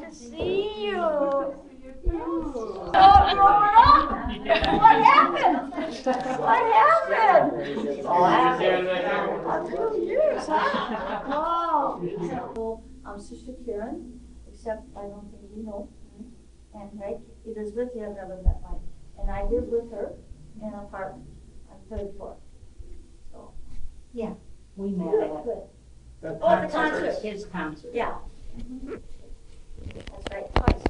to see you. Oh, growing up? What happened? What happened? Oh, 2 years, huh? Wow. So, I'm Sister Karen, except I don't think you know. And right, Elizabeth, you have never met Mike. And I live with her in an apartment on 3rd floor. So, yeah. We met Good. at Oh, the concert. his concert. Yeah. That's right, twice.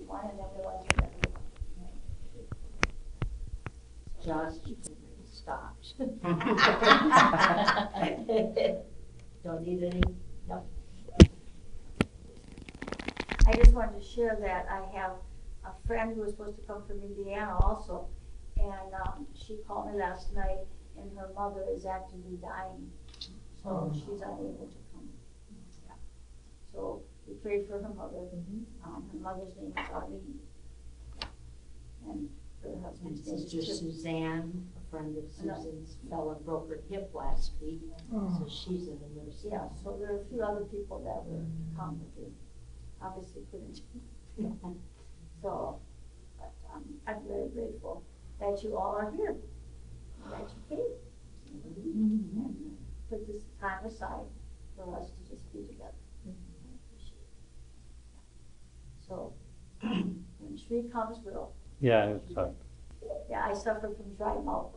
One and then we went to Just stopped. Don't need any? No. I just wanted to share that I have a friend who was supposed to come from Indiana also, and she called me last night, and her mother is actively dying, so she's unable to come. Yeah. So we pray for her mother. Her mother's name is Arlene, and her husband's name is Sister Chip. Suzanne, a friend of Susan's, fell and broke her hip last week, so she's in the nursing. Yeah, so there are a few other people that were come, but they obviously couldn't. So, but I'm very grateful that you all are here, and that you came, and put this time aside for us to just be together. I appreciate it. So, when Shri comes, we'll. Yeah, it's Yeah, I suffer from dry mouth.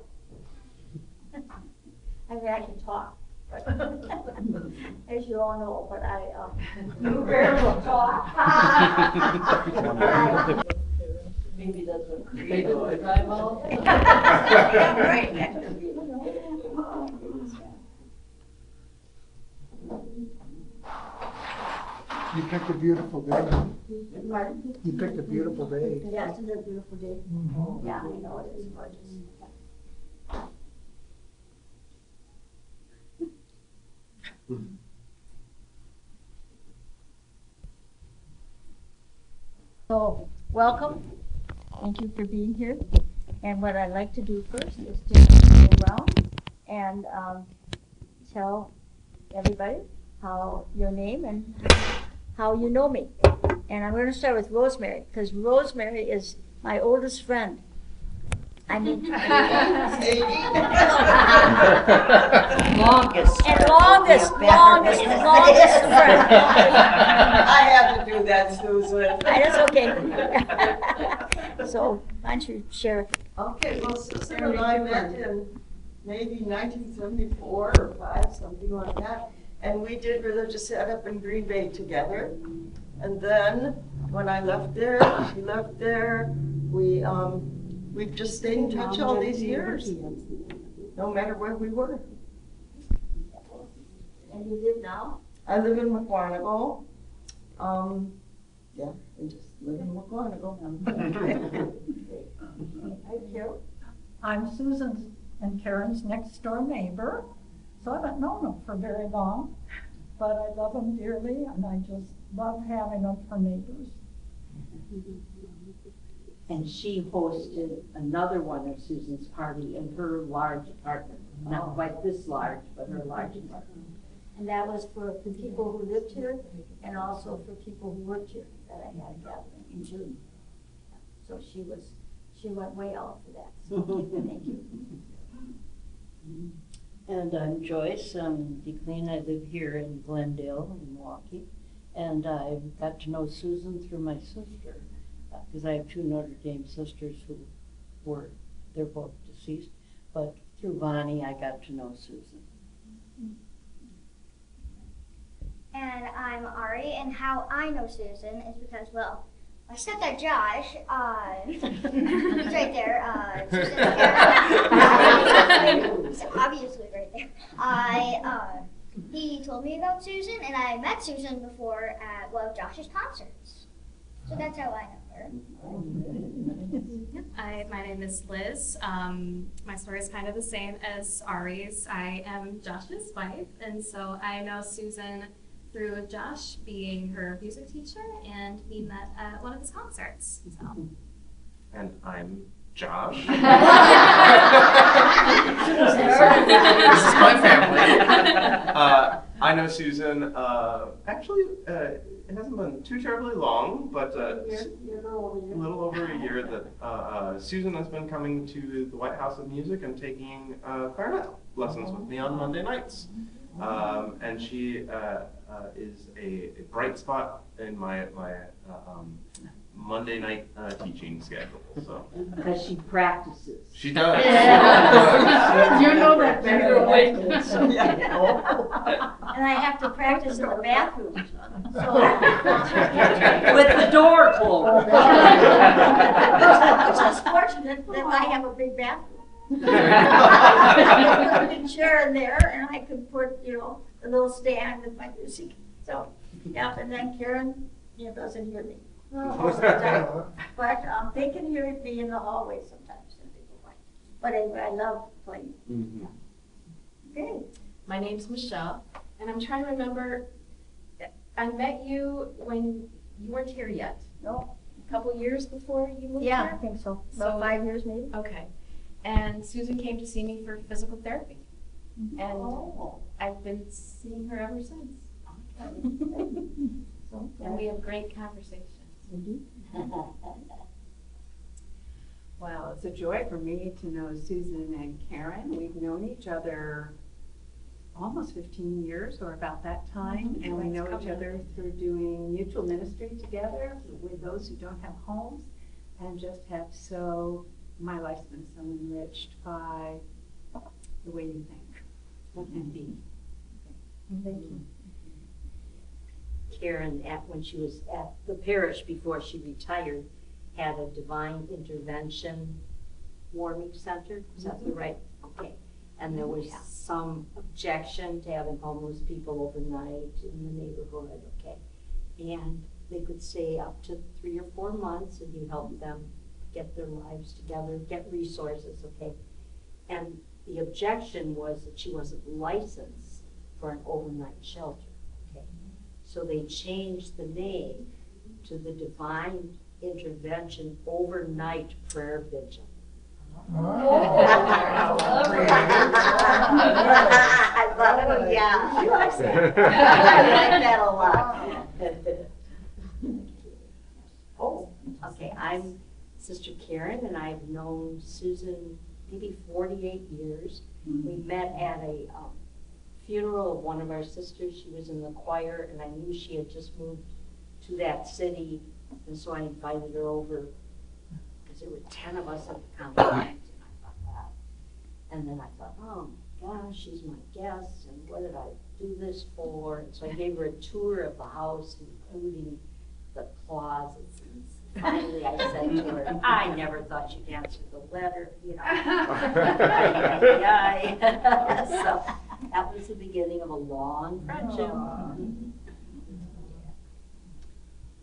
I mean, I can talk, but as you all know, but I rarely talk. Maybe that's what created the dry mouth. Right. You picked a beautiful day. Pardon? You picked a beautiful day. Yeah, isn't it a beautiful day? Yeah, I know it is gorgeous. So, welcome. Thank you for being here. And what I'd like to do first is just go around and tell everybody how your name and how you know me. And I'm going to start with Rosemary, because Rosemary is my oldest friend. I mean, Longest. and longest friend. I have to do that, Susan. That's okay. So, why don't you share? Okay, well, Susan and I met in maybe 1974 or 5, something like that. And we did religious setup in Green Bay together. And then when I left there, she left there, we've just stayed in touch all these years, no matter where we were. And you live now? I live in McWanago. Yeah, we just live in McWanago. Thank you. I'm Susan's and Karen's next door neighbor, so I haven't known them for very long, but I love them dearly and I just love having them for neighbors. And she hosted another one of Susan's party in her large apartment. Not quite this large, but her large apartment. And that was for the people who lived here and also for people who worked here that I had a gathering in June. So she went way out for that. So thank you. And I'm Joyce, I'm DeClean. I live here in Glendale, in Milwaukee. And I got to know Susan through my sister, because I have 2 Notre Dame sisters they're both deceased. But through Bonnie, I got to know Susan. And I'm Ari, and how I know Susan is because, well, my stepdad Josh, he's right there, Susan, he's obviously right there. He told me about Susan, and I met Susan before at one of Josh's concerts. So that's how I know her. My name is Liz. My story is kind of the same as Ari's. I am Josh's wife, and so I know Susan through Josh being her music teacher, and we met at one of his concerts. So. And I'm Josh. This is my family. I know Susan, actually, it hasn't been too terribly long, but You're a a little over a year that Susan has been coming to the White House of Music and taking clarinet lessons with me on Monday nights. And she is a bright spot in my Monday night teaching schedule. So Because she practices. she does. You know that better than I do. And I have to practice in the bathroom. With the door closed. Which is fortunate that I have a big bathroom. I put a big chair in there and I could put, a little stand with my music. So, yeah, and then Karen, doesn't hear me most of the time. But they can hear me in the hallway sometimes and they don't like. But anyway, I love playing. Mm-hmm. Okay. My name's Michelle, and I'm trying to remember, I met you when you weren't here yet. No. A couple years before you moved Yeah, I here? think so. So- About 5 years maybe. Okay. And Susan came to see me for physical therapy. And Oh. I've been seeing her ever since. So, And we have great conversations. Well, it's a joy for me to know Susan and Karen. We've known each other almost 15 years or about that time, and we know each other through doing mutual ministry together with those who don't have homes, and just have my life's been so enriched by the way you think and be. Thank you. Karen, when she was at the parish before she retired, had a divine intervention warming center. Is that the right? Okay. And there was some objection to having homeless people overnight in the neighborhood. Okay. And they could stay up to 3 or 4 months, and you help them get their lives together, get resources. Okay. And the objection was that she wasn't licensed for an overnight shelter. Okay. So they changed the name to the Divine Intervention Overnight Prayer Vigil. I love it. Yeah, she likes that. I like that a lot. Oh, okay. I'm Sister Karen, and I've known Susan maybe 48 years. We met at a funeral of one of our sisters. She was in the choir, and I knew she had just moved to that city, and so I invited her over because there were 10 of us at the conference. And then I thought, oh my gosh, she's my guest, and what did I do this for? And so I gave her a tour of the house, including the closets. And finally, I said to her, I never thought you'd answer the letter, So that was the beginning of a long friendship.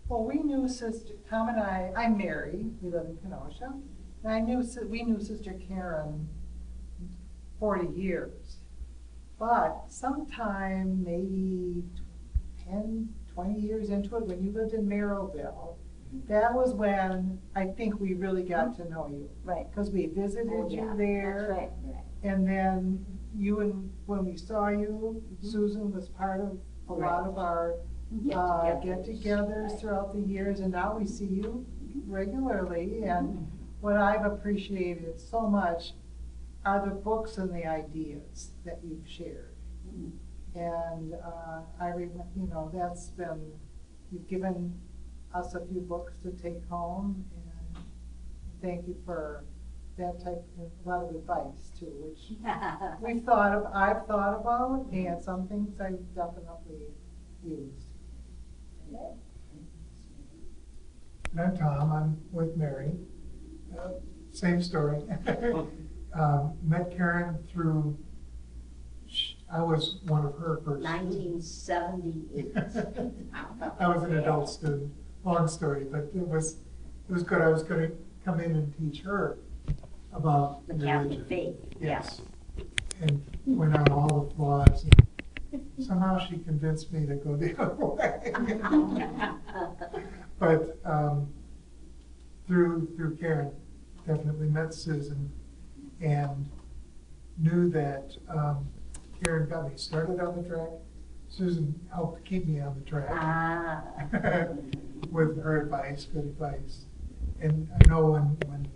Well, we knew Sister, Tom and I'm married, we live in Kenosha, and we knew Sister Karen 40 years. But sometime maybe 10, 20 years into it, when you lived in Merrillville, that was when I think we really got to know you. Right. Because we visited you there. That's right. And then when we saw you, Susan was part of a lot of our get-togethers throughout the years, and now we see you regularly. And what I've appreciated so much are the books and the ideas that you've shared. And I remember, that's been, you've given us a few books to take home, and thank you for that type of, a lot of advice too, which I've thought about, and some things I've definitely used. And I'm Tom, I'm with Mary. Same story. Met Karen through, I was one of her first 1978. I was an adult student, long story, but it was good. I was going to come in and teach her about The religion. Catholic faith. Yes. And went on all the flaws. Somehow she convinced me to go the other way. But through Karen, definitely met Susan and knew that Karen got me started on the track. Susan helped keep me on the track Ah. with her advice, good advice. And I know when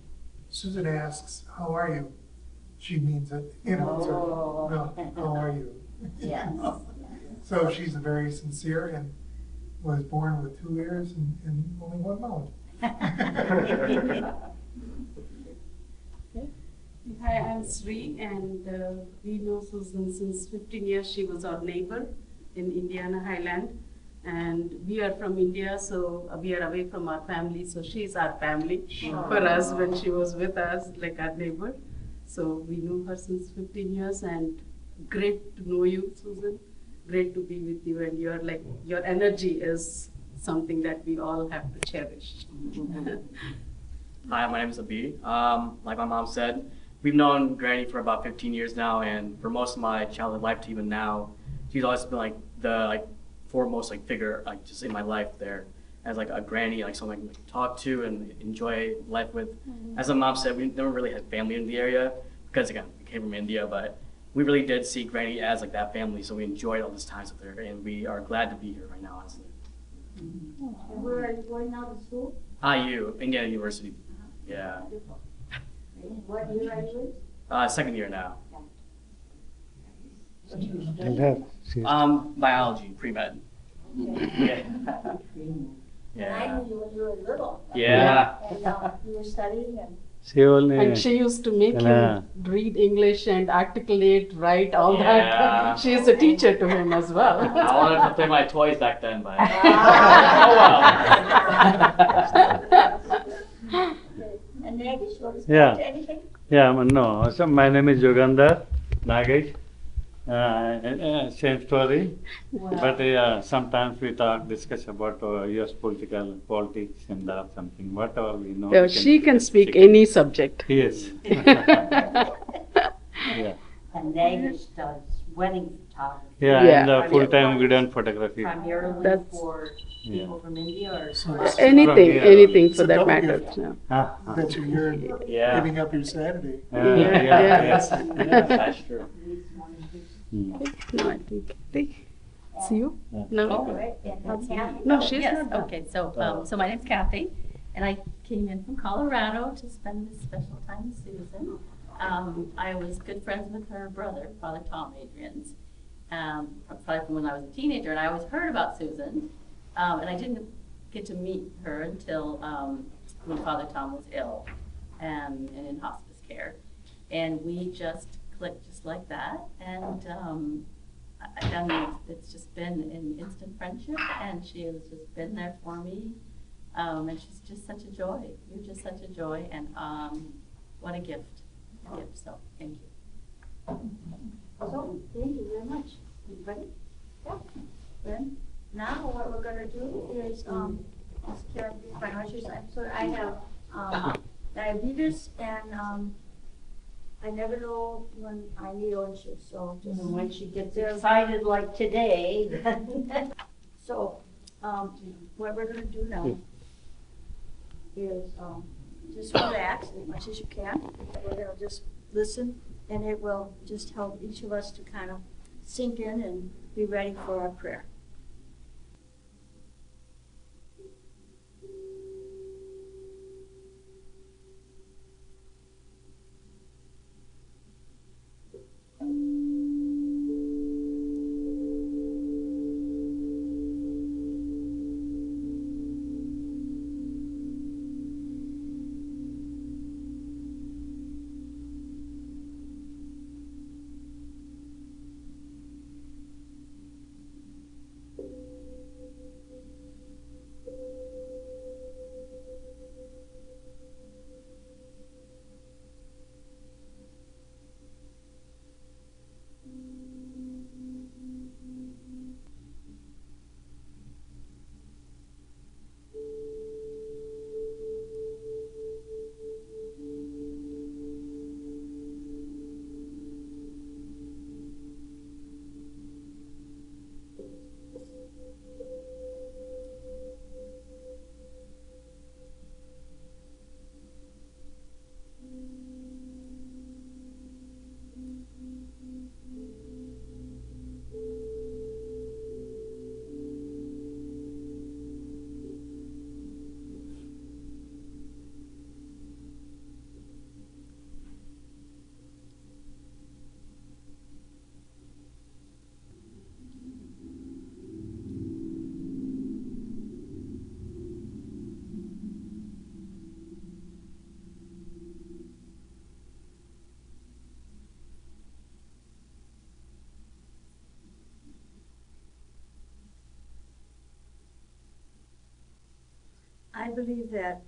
Susan asks, "How are you?" she means it, you know, Oh. no, how are you? Yes. So she's very sincere and was born with 2 ears and only 1 mouth. Hi, I'm Sri, and we know Susan since 15 years. She was our neighbor in Indiana Highland, and we are from India, so we are away from our family. So she is our family for us when she was with us, like our neighbor. So we knew her since 15 years, and great to know you, Susan. Great to be with you, and your energy is something that we all have to cherish. Hi, my name is Abi. Like my mom said, we've known Granny for about 15 years now, and for most of my childhood life to even now, she's always been like the foremost figure just in my life there, as a granny, someone I can talk to and enjoy life with. As my mom said, we never really had family in the area because again we came from India, but we really did see Granny as that family, so we enjoyed all this times with her, and we are glad to be here right now, honestly. And where are you going now to school? IU, Indiana University. Yeah. And what year are you Second year now. in? Biology, pre-med. Yeah. And I knew you when you were little. Yeah. And you were studying and. And she used to make him read English and articulate, write, all Yeah. that. She is a teacher to him as well. I wanted to play my toys back then, but oh well. And Nagesh, you want to speak Yeah. to anything? Yeah, no. So my name is Yogandhar Nagesh. Same story. Wow. But sometimes we discuss about US politics and that something, whatever we know. we She can discuss. speak any subject. Yes. Yeah. And Nagesh does wedding photography. Yeah, Yeah. and full-time video and photography. Primarily That's- for Yeah. people from India or. Anything, Yeah. anything It's for a that double matter. gift. Yeah. Bet you're Yeah. giving up your Saturday. Yeah. Yes. That's true. No, I think. It's you? No? All right, and that's Kathy. No, she's Yes, not done. okay, so my name's Kathy, and I came in from Colorado to spend this special time with Susan. I was good friends with her brother, Father Tom Adrians, probably from when I was a teenager, and I always heard about Susan, and I didn't get to meet her until when Father Tom was ill and in hospice care, and we just clicked just like that, and it's just been an instant friendship, and she has just been there for me, and she's just such a joy. You're just such a joy, and what a gift, so thank you. So, thank you very much. Everybody? Yeah. Then, now what we're gonna do is, ask Karen to do financials. So I have, diabetes and, I never know when I need oranges, so just. And when she gets excited like today. So, what we're gonna do now is, just relax as much as you can. We're gonna just listen, and it will just help each of us to kind of sink in and be ready for our prayer. I believe that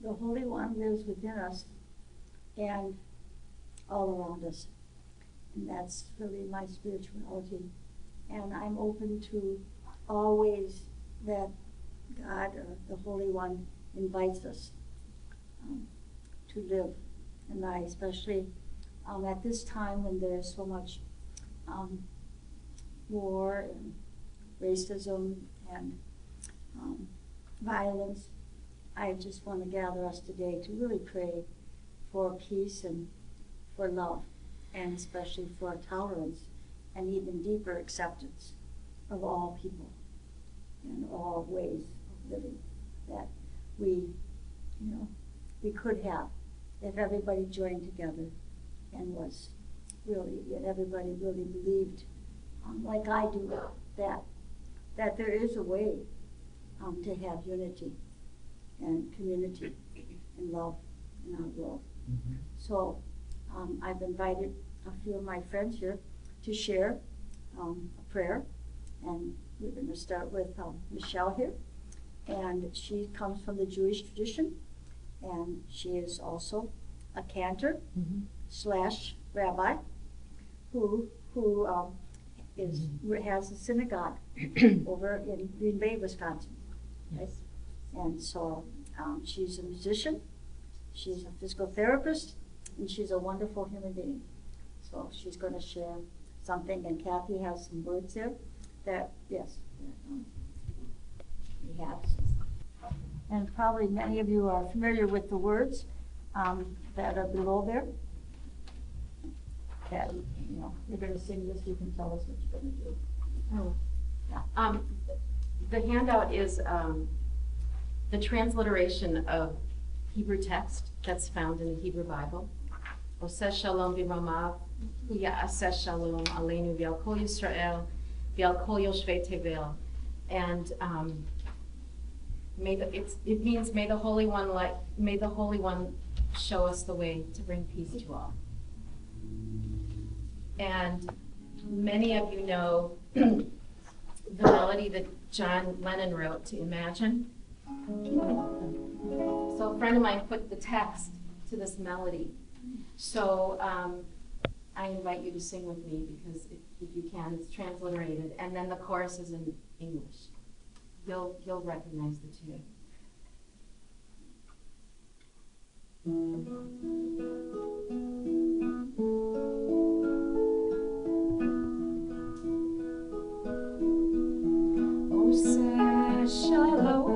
the Holy One lives within us and all around us. And that's really my spirituality. And I'm open to all ways that God or the Holy One invites us to live. And I especially at this time when there's so much war and racism and violence, I just want to gather us today to really pray for peace and for love, and especially for tolerance and even deeper acceptance of all people and all ways of living that we could have if everybody joined together and was really, and everybody really believed, like I do, that there is a way to have unity and community and love in our world. Mm-hmm. So I've invited a few of my friends here to share a prayer, and we're going to start with Michelle here, and she comes from the Jewish tradition, and she is also a cantor / rabbi who has a synagogue over in Green Bay, Wisconsin. Yes. And so she's a musician, she's a physical therapist, and she's a wonderful human being. So she's going to share something, and Kathy has some words there that, yes, we have. And probably many of you are familiar with the words that are below there. That, you're going to sing this, you can tell us what you're going to do. Oh. Yeah. The handout is the transliteration of Hebrew text that's found in the Hebrew Bible. Oseh shalom v'romav, hu ya'aseh shalom aleinu v'al kol Yisrael v'al kol yoshvei tevel. And it means may the Holy One show us the way to bring peace to all. And many of you know the melody that John Lennon wrote to Imagine. So a friend of mine put the text to this melody. So I invite you to sing with me, because if you can, it's transliterated, and then the chorus is in English. You'll recognize the tune. Oseh shalom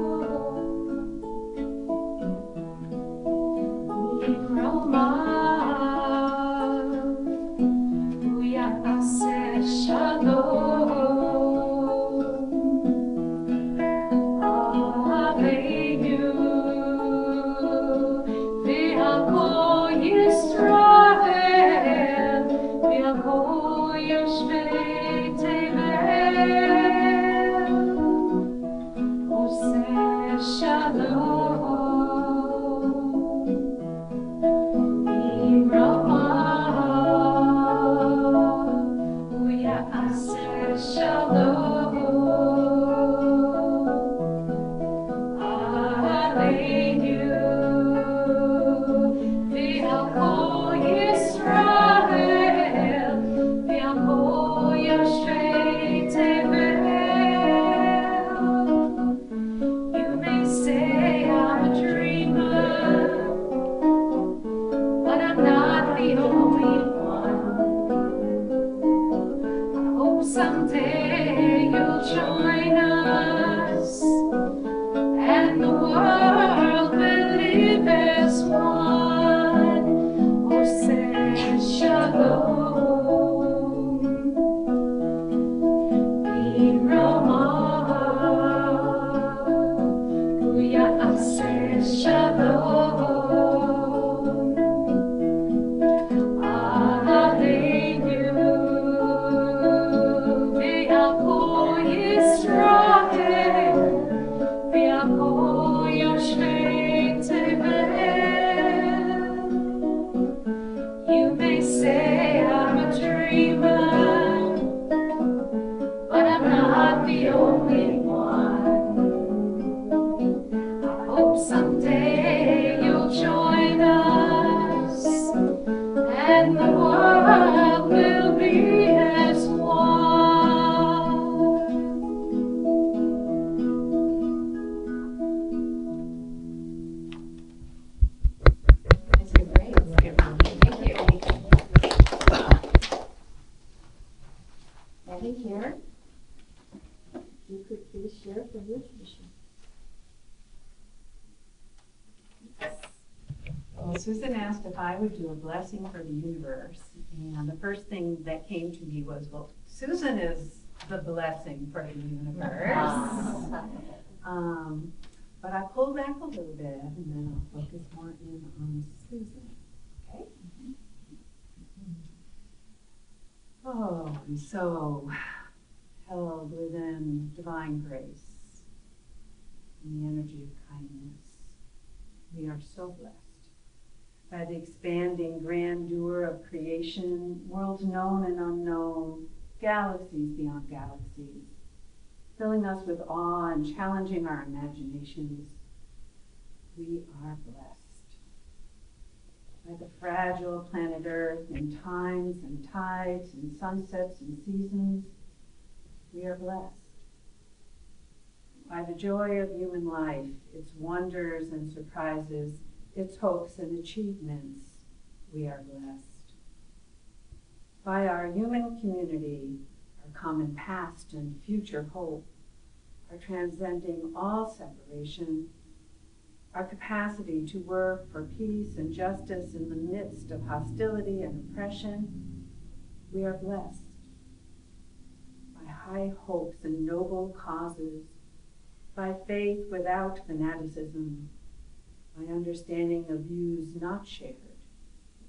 Someday you'll join us, and the world someday you'll join us, and the world will be as one. This is great. Thank you. Eddie here. You could please share for your tradition. Well, Susan asked if I would do a blessing for the universe, and the first thing that came to me was, well, Susan is the blessing for the universe. But I pulled back a little bit, and then I'll focus more in on Susan. Okay? Oh, and so held within divine grace and the energy of kindness, we are so blessed by the expanding grandeur of creation, worlds known and unknown, galaxies beyond galaxies, filling us with awe and challenging our imaginations. We are blessed by the fragile planet Earth in times and tides and sunsets and seasons. We are blessed by the joy of human life, its wonders and surprises, its hopes and achievements. We are blessed by our human community, our common past and future hope, our transcending all separation, our capacity to work for peace and justice in the midst of hostility and oppression. We are blessed by high hopes and noble causes, by faith without fanaticism, by understanding of views not shared.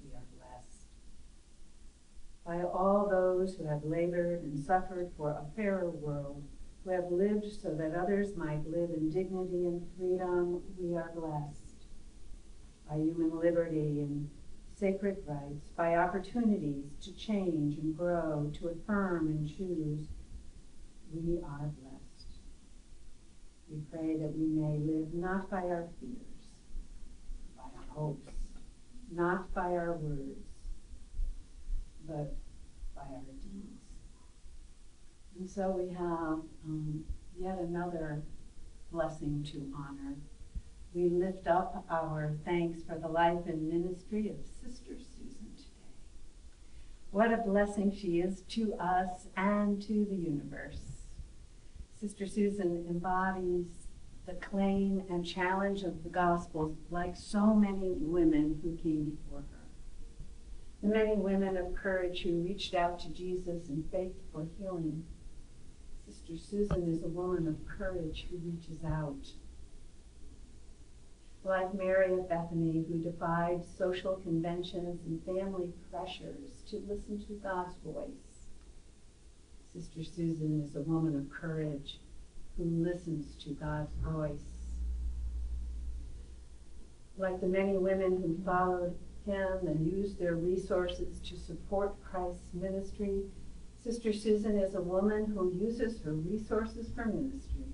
We are blessed by all those who have labored and suffered for a fairer world, who have lived so that others might live in dignity and freedom. We are blessed by human liberty and sacred rights, by opportunities to change and grow, to affirm and choose. We are blessed. We pray that we may live not by our fears, by our hopes, not by our words, but by our deeds. And so we have yet another blessing to honor. We lift up our thanks for the life and ministry of Sister Susan today. What a blessing she is to us and to the universe. Sister Susan embodies the claim and challenge of the Gospels like so many women who came before her. The many women of courage who reached out to Jesus in faith for healing. Sister Susan is a woman of courage who reaches out. Like Mary of Bethany, who defied social conventions and family pressures to listen to God's voice. Sister Susan is a woman of courage who listens to God's voice. Like the many women who followed him and used their resources to support Christ's ministry, Sister Susan is a woman who uses her resources for ministry.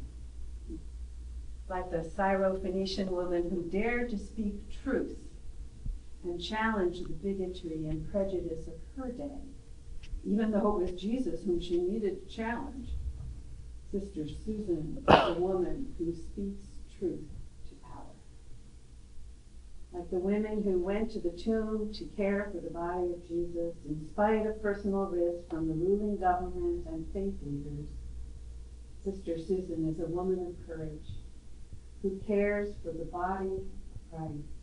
Like the Syro-Phoenician woman who dared to speak truth and challenge the bigotry and prejudice of her day, even though it was Jesus whom she needed to challenge. Sister Susan is a woman who speaks truth to power. Like the women who went to the tomb to care for the body of Jesus in spite of personal risk from the ruling government and faith leaders, Sister Susan is a woman of courage who cares for the body of Christ,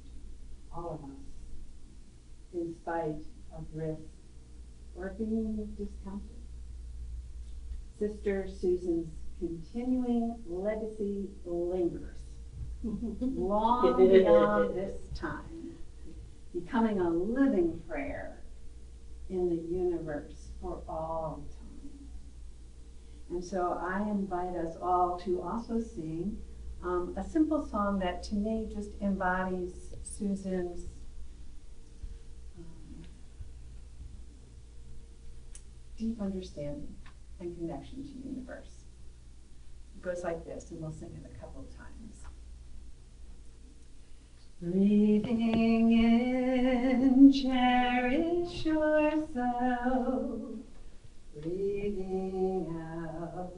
all of us, in spite of risk or being discounted. Sister Susan's continuing legacy lingers long beyond this time, becoming a living prayer in the universe for all time. And so I invite us all to also sing a simple song that to me just embodies Susan's deep understanding and connection to the universe. It goes like this, and we'll sing it a couple of times. Breathing in, cherish yourself. Breathing out,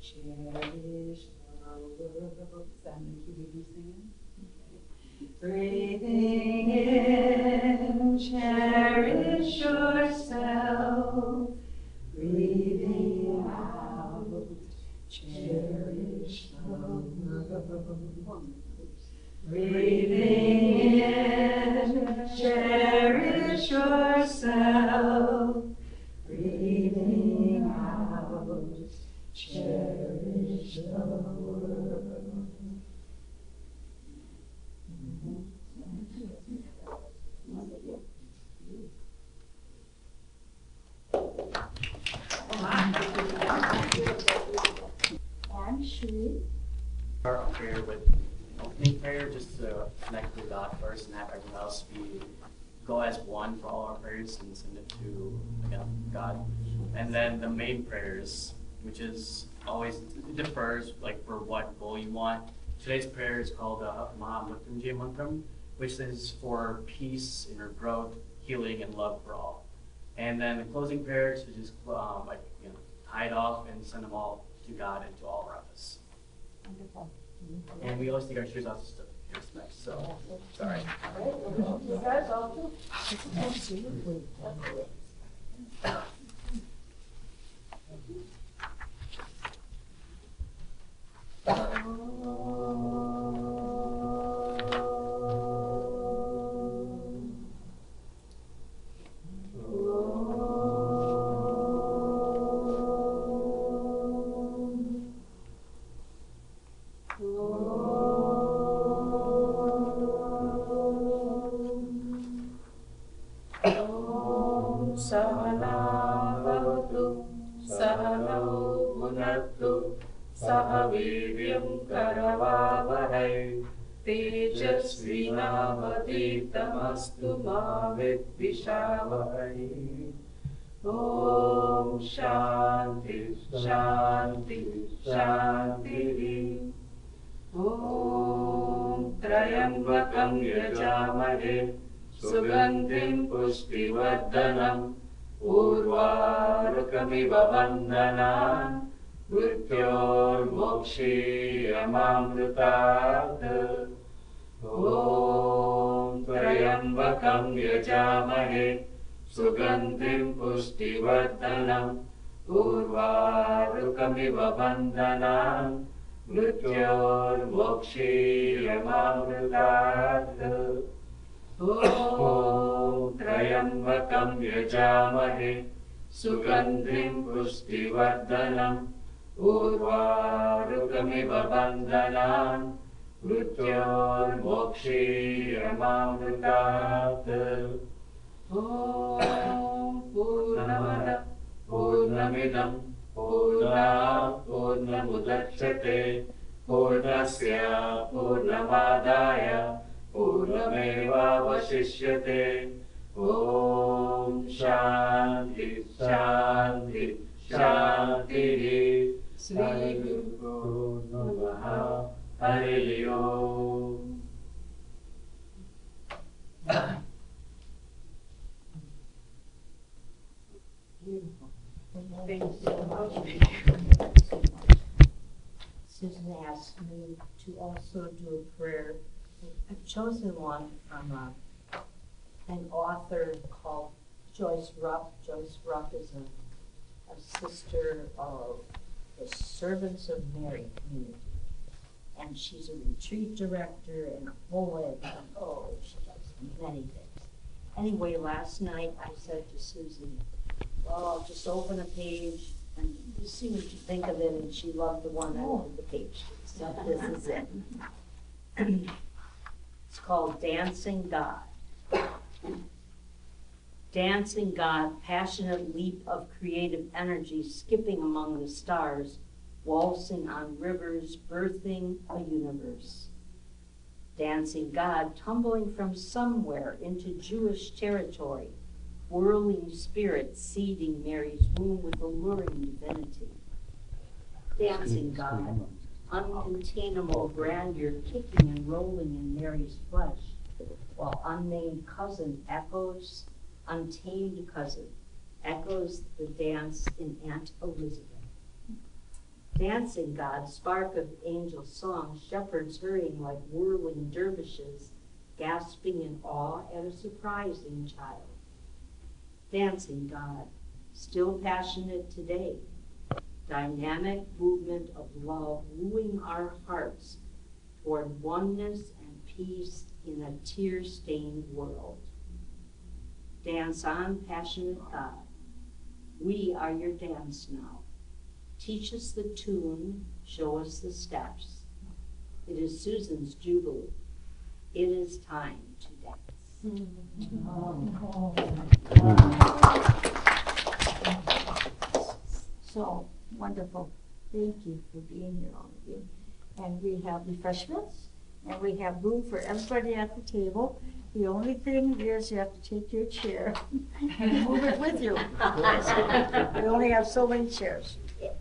cherish the world. Is that the key we singing? Breathing in, cherish yourself. Breathing out, cherish the world. Breathing in, cherish yourself. Breathing out, cherish the world. And Shri. Start our prayer with opening prayer, just to connect with God first and have everyone else go as one for all our prayers and send it to, again, God. And then the main prayers, which is always, it differs like for what goal you want. Today's prayer is called Mahamrityunjaya Mantram, which is for peace, inner growth, healing, and love for all. And then the closing prayers to just tie it off and send them all to God and to all around us. Wonderful. And we always take our shoes off to here's next, so sorry. You guys all too? Absolutely. तेजस्विनावधीतमस्तु मा विद्विषावहै ॐ शान्ति शान्ति शान्तिः ॐ त्र्यम्बकं यजामहे सुगन्धिं पुष्टिवर्धनम् उर्वारुकमिव बन्धनान् मृत्योर्मोक्षीयमामृतात् ॐ त्र्यम्बकं यजामहे सुगन्धिं पुष्टिवर्धनम् उर्वारुकमिव बन्धनान् मृत्योर्मोक्षीयमामृतात् ॐ त्र्यम्बकं यजामहे सुगन्धिं पुष्टिवर्धनम् उर्वारुकमिव बन्धनान् मृत्योर्मोक्षीयमामृतात् ॐ पूर्णमदः पूर्णमिदं पूर्णात् पूर्णमुदच्यते पूर्णस्य पूर्णमादाय पूर्णमेवावशिष्यते ॐ शान्ति शान्ति शान्तिः श्रीगुरुभ्यो नमः हरिः ओम् Beautiful. Thank you so much. Susan asked me to also do a prayer. I've chosen one from an author called Joyce Rupp. Joyce Rupp is a sister of the Servants of Mary community. And she's a retreat director and a poet, and she does many things. Anyway, last night I said to Susan, well, just open a page and just see what you think of it, and she loved the one I opened the page to, so this is it. It's called Dancing God. Dancing God, passionate leap of creative energy, skipping among the stars, waltzing on rivers, birthing a universe. Dancing God, tumbling from somewhere into Jewish territory, whirling spirit seeding Mary's womb with alluring divinity. Dancing God, uncontainable grandeur kicking and rolling in Mary's flesh, while unnamed cousin echoes, untamed cousin echoes the dance in Aunt Elizabeth. Dancing God, spark of angel song, shepherds hurrying like whirling dervishes, gasping in awe at a surprising child. Dancing God, still passionate today, dynamic movement of love wooing our hearts toward oneness and peace in a tear-stained world. Dance on, passionate God. We are your dance now. Teach us the tune, show us the steps. It is Susan's Jubilee. It is time to dance. So wonderful. Thank you for being here, all of you. And we have refreshments, and we have room for everybody at the table. The only thing is you have to take your chair and move it with you. We only have so many chairs. Yeah.